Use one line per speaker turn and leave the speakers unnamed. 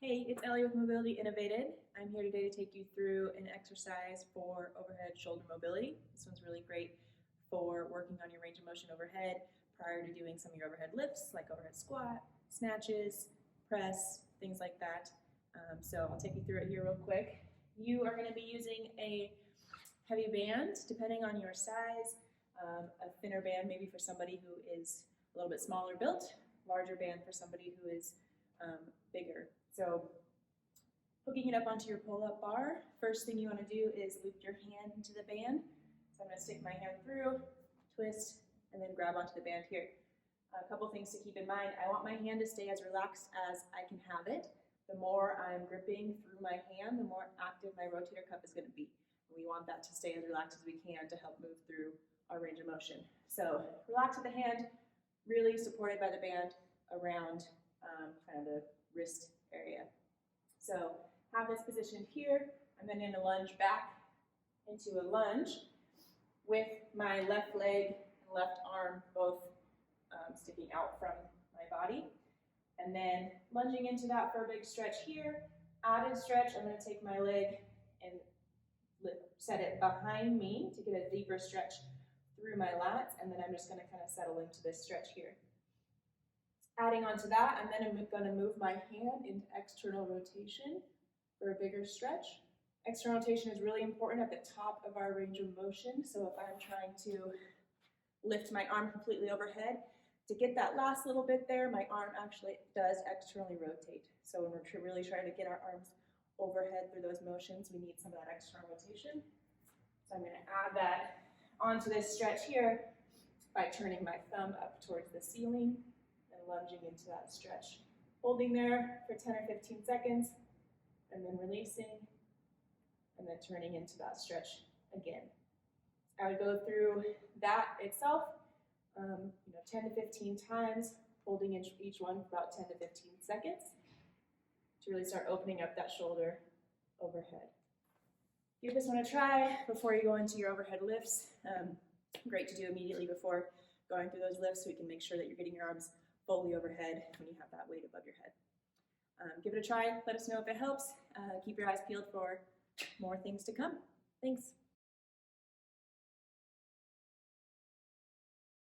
Hey, it's Ellie with Mobility Innovated. I'm here today to take you through an exercise for overhead shoulder mobility. This one's really great for working on your range of motion overhead prior to doing some of your overhead lifts, like overhead squat, snatches, press, things like that. So I'll take you through it here real quick. You are going to be using a heavy band, depending on your size, a thinner band maybe for somebody who is a little bit smaller built, larger band for somebody who is bigger. So hooking it up onto your pull-up bar, first thing you want to do is loop your hand into the band. So I'm going to stick my hand through, twist, and then grab onto the band here. A couple things to keep in mind. I want my hand to stay as relaxed as I can have it. The more I'm gripping through my hand, the more active my rotator cuff is going to be. We want that to stay as relaxed as we can to help move through our range of motion. So relax with the hand, really supported by the band around kind of the wrist area. So have this positioned here. I'm then going to lunge back into a lunge with my left leg and left arm both sticking out from my body. And then lunging into that for a big stretch here. Added stretch, I'm going to take my leg and set it behind me to get a deeper stretch through my lats, and then I'm just going to kind of settle into this stretch here. Adding on to that, I'm then going to move my hand into external rotation for a bigger stretch. External rotation is really important at the top of our range of motion. So if I'm trying to lift my arm completely overhead, to get that last little bit there, my arm actually does externally rotate. So when we're really trying to get our arms overhead through those motions, we need some of that external rotation. So I'm going to add that onto this stretch here by turning my thumb up towards the ceiling and lunging into that stretch. Holding there for 10 or 15 seconds, and then releasing, and then turning into that stretch again. I would go through that itself 10 to 15 times, holding each one for about 10 to 15 seconds to really start opening up that shoulder overhead. Give this one a try before you go into your overhead lifts. Great to do immediately before going through those lifts so we can make sure that you're getting your arms fully overhead when you have that weight above your head. Give it a try. Let us know if it helps. Keep your eyes peeled for more things to come. Thanks.